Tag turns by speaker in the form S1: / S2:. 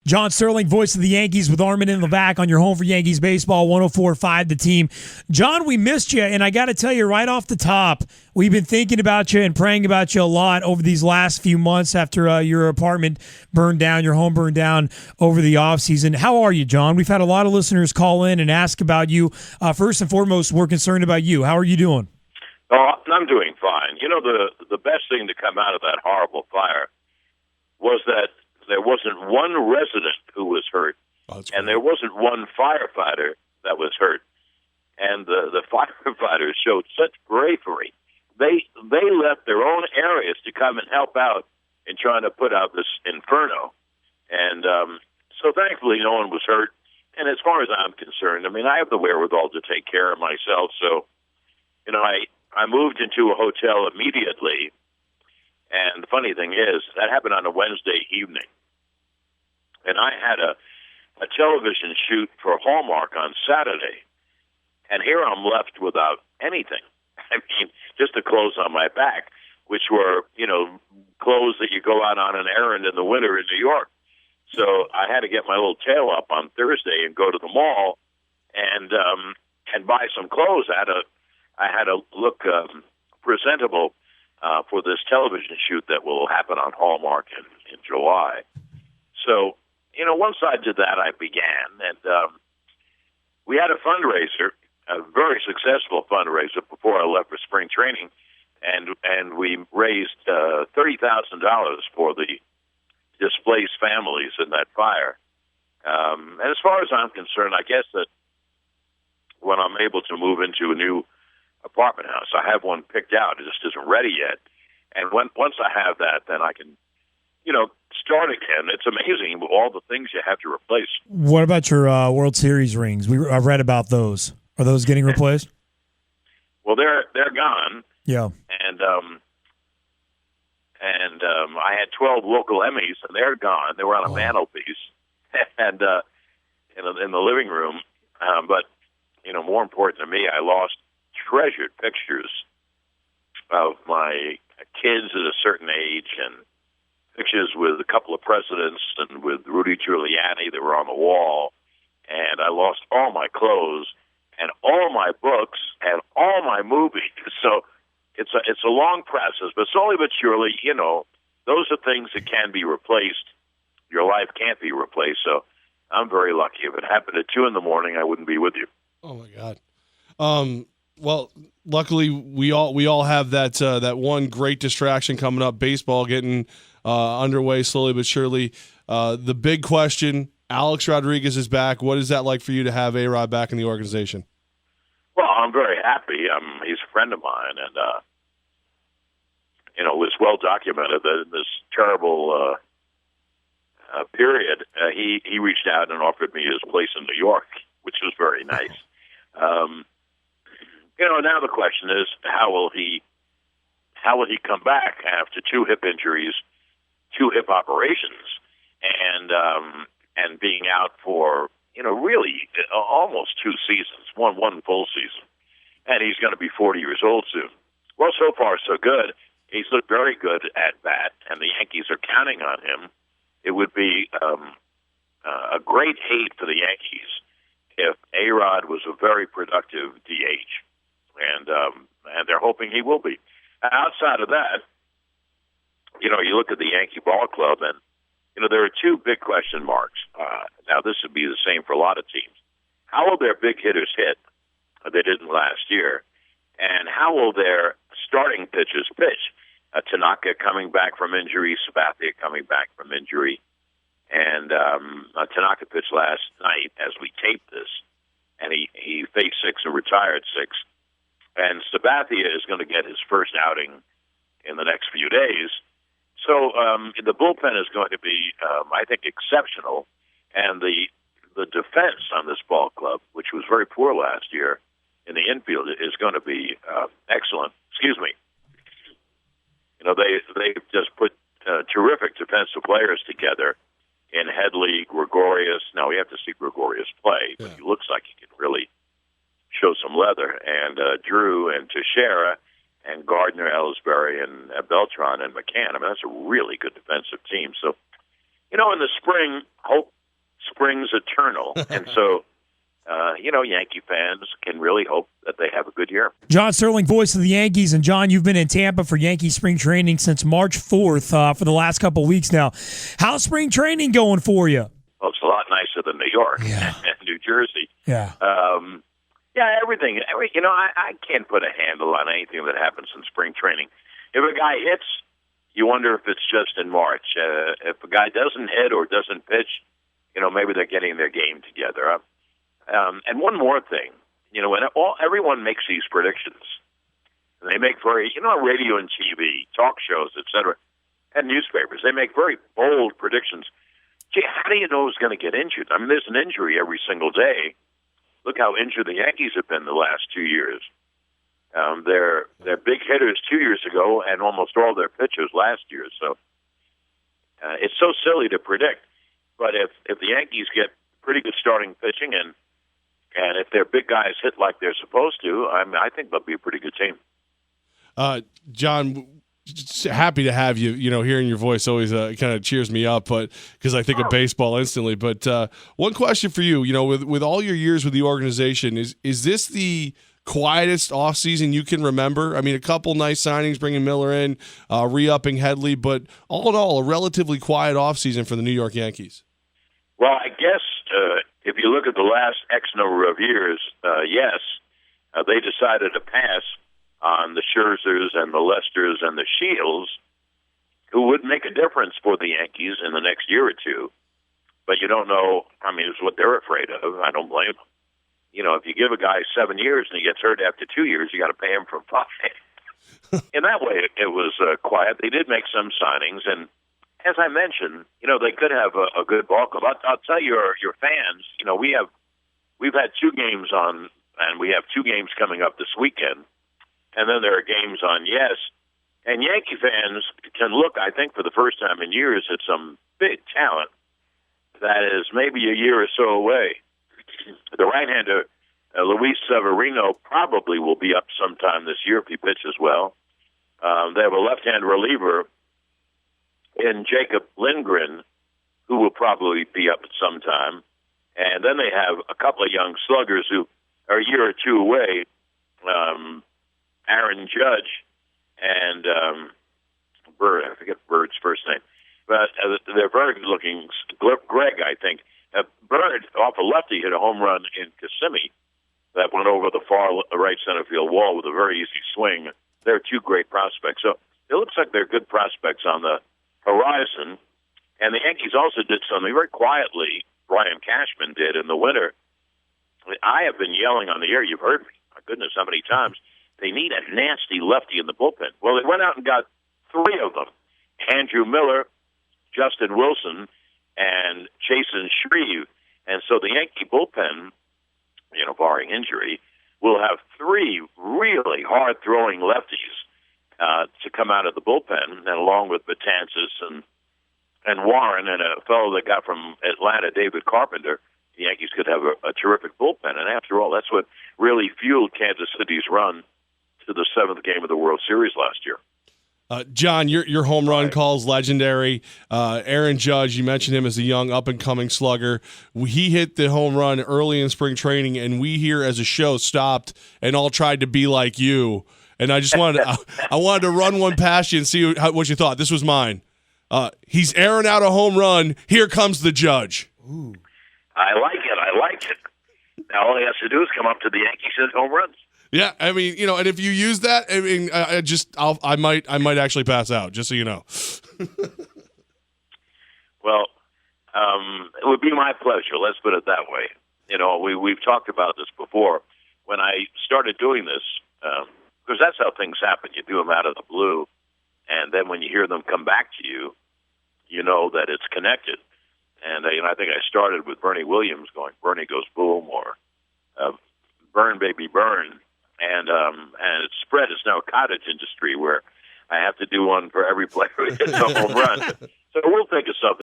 S1: John Sterling, voice of the Yankees, with Armen Levack on your home for Yankees baseball, 104.5 The Team. John, we missed you, and I got to tell you right off the top, we've been thinking about you and praying about you a lot over these last few months after your apartment burned down, your home burned down over the offseason. How are you, John? We've had a lot of listeners call in and ask about you. First and foremost, we're concerned about you. How are you doing?
S2: Oh, I'm doing fine. You know, the best thing to come out of that horrible fire was that there wasn't one resident who was hurt, and there wasn't one firefighter that was hurt. And the firefighters showed such bravery. They left their own areas to come and help out in trying to put out this inferno. And so thankfully no one was hurt. And as far as I'm concerned, I mean, I have the wherewithal to take care of myself. So, you know, I moved into a hotel immediately. And the funny thing is, that happened on a Wednesday evening. And I had a television shoot for Hallmark on Saturday. And here I'm left without anything. I mean, just the clothes on my back, which were, you know, clothes that you go out on an errand in the winter in New York. So I had to get my little tail up on Thursday and go to the mall and buy some clothes. I had to look presentable for this television shoot that will happen on Hallmark in July. So, you know, once I did that, I began, and we had a fundraiser, a very successful fundraiser before I left for spring training, and we raised $30,000 for the displaced families in that fire. And as far as I'm concerned, I guess that when I'm able to move into a new apartment house, I have one picked out. It just isn't ready yet. And once I have that, then I can, you know, start again. It's amazing all the things you have to replace.
S1: What about your World Series rings? I read about those. Are those getting replaced?
S2: Well, they're gone.
S1: Yeah.
S2: And I had 12 local Emmys, and they're gone. They were on a mantelpiece and in the living room. But, you know, more important to me, I lost treasured pictures of my kids at a certain age and pictures with a couple of presidents and with Rudy Giuliani that were on the wall. And I lost all my clothes and all my books and all my movies. So it's a long process, but slowly but surely, you know, those are things that can be replaced. Your life can't be replaced. So I'm very lucky. If it happened at 2 a.m, I wouldn't be with you.
S3: Oh my God. Well, luckily we all have that one great distraction coming up, baseball getting underway slowly but surely. The big question, Alex Rodriguez is back. What is that like for you to have A-Rod back in the organization?
S2: Well, I'm very happy. He's a friend of mine, and you know, it was well documented that in this terrible period, he reached out and offered me his place in New York, which was very nice. You know, now the question is, how will he come back after 2 hip injuries, 2 hip operations, and being out for, you know, really almost 2 seasons, one full season, and he's going to be 40 years old soon. Well, so far so good. He's looked very good at bat, and the Yankees are counting on him. It would be a great hate for the Yankees if A-Rod was a very productive DH, and they're hoping he will be. Outside of that, you know, you look at the Yankee ball club, and you know, there are 2 big question marks. Now, this would be the same for a lot of teams. How will their big hitters hit? They didn't last year. And how will their starting pitchers pitch? Tanaka coming back from injury, Sabathia coming back from injury. And Tanaka pitched last night as we taped this, and he faced 6 and retired 6. And Sabathia is going to get his first outing in the next few days. So the bullpen is going to be, I think, exceptional. And the defense on this ball club, which was very poor last year in the infield, is going to be excellent. Excuse me. You know, they just put terrific defensive players together in Headley, Gregorius. Now, we have to see Gregorius play, but he looks like he can really show some leather. And Drew and Teixeira and Gardner, Ellsbury, and Beltran and McCann. I mean, that's a really good defensive team. So in the spring, hope springs eternal. And so, Yankee fans can really hope that they have a good year.
S1: John Sterling, voice of the Yankees. And, John, you've been in Tampa for Yankee spring training since March 4th for the last couple of weeks now. How's spring training going for you?
S2: Well, it's a lot nicer than New York and New Jersey.
S1: Yeah.
S2: Everything. I can't put a handle on anything that happens in spring training. If a guy hits, you wonder if it's just in March. If a guy doesn't hit or doesn't pitch, maybe they're getting their game together. And one more thing, when everyone makes these predictions, and they make radio and TV, talk shows, etc., and newspapers, they make very bold predictions. Gee, how do you know who's going to get injured? I mean, there's an injury every single day. Look how injured the Yankees have been the last 2 years. Their big hitters 2 years ago and almost all their pitchers last year. So it's so silly to predict. But if the Yankees get pretty good starting pitching and if their big guys hit like they're supposed to, I think they'll be a pretty good team.
S3: John, happy to have you. Hearing your voice always kind of cheers me up, but because I think of baseball instantly. But one question for you, with all your years with the organization, is this the quietest offseason you can remember? I mean, a couple nice signings, bringing Miller in, re-upping Headley, but all in all, a relatively quiet offseason for the New York Yankees.
S2: Well, I guess if you look at the last X number of years, yes, they decided to pass on the Scherzers and the Lesters and the Shields, who would make a difference for the Yankees in the next year or two. But you don't know, it's what they're afraid of. I don't blame them. If you give a guy 7 years and he gets hurt after 2 years, you got to pay him for 5. In that way, it was quiet. They did make some signings, and as I mentioned, they could have a good ball club. I'll tell your fans, we've had 2 games on, and we have 2 games coming up this weekend, and then there are games on, yes. And Yankee fans can look, I think, for the first time in years at some big talent that is maybe a year or so away. The right-hander, Luis Severino, probably will be up sometime this year if he pitches well. They have a left-hand reliever in Jacob Lindgren, who will probably be up at some time. And then they have a couple of young sluggers who are a year or 2 away, Aaron Judge and Bird. I forget Bird's first name. But they're very good-looking. Greg, I think. Bird, off a lefty, hit a home run in Kissimmee that went over the far right center field wall with a very easy swing. They're 2 great prospects. So it looks like they're good prospects on the horizon. And the Yankees also did something very quietly, Brian Cashman did in the winter. I have been yelling on the air, you've heard me, my goodness, how many times, they need a nasty lefty in the bullpen. Well, they went out and got 3 of them, Andrew Miller, Justin Wilson, and Chasen Shreve. And so the Yankee bullpen, barring injury, will have 3 really hard-throwing lefties to come out of the bullpen, and along with Betances and Warren and a fellow that got from Atlanta, David Carpenter, the Yankees could have a terrific bullpen. And after all, that's what really fueled Kansas City's run to the 7th game of the World Series last year.
S3: John, your home run call's legendary. Aaron Judge, you mentioned him as a young up-and-coming slugger. He hit the home run early in spring training, and we here as a show stopped and all tried to be like you. And I just wanted to run one past you and see what you thought. This was mine. He's airing out a home run. Here comes the Judge. Ooh.
S2: I like it. Now all he has to do is come up to the Yankees and hit home runs.
S3: Yeah, and if you use that, I might actually pass out, just so you know.
S2: Well, it would be my pleasure. Let's put it that way. We've talked about this before. When I started doing this, because that's how things happen. You do them out of the blue, and then when you hear them come back to you, you know that it's connected. And I think I started with Bernie Williams going, Bernie goes boom, or burn, baby, burn. And it's spread. It's now a cottage industry where I have to do one for every player who hits a home run. So we'll think of something.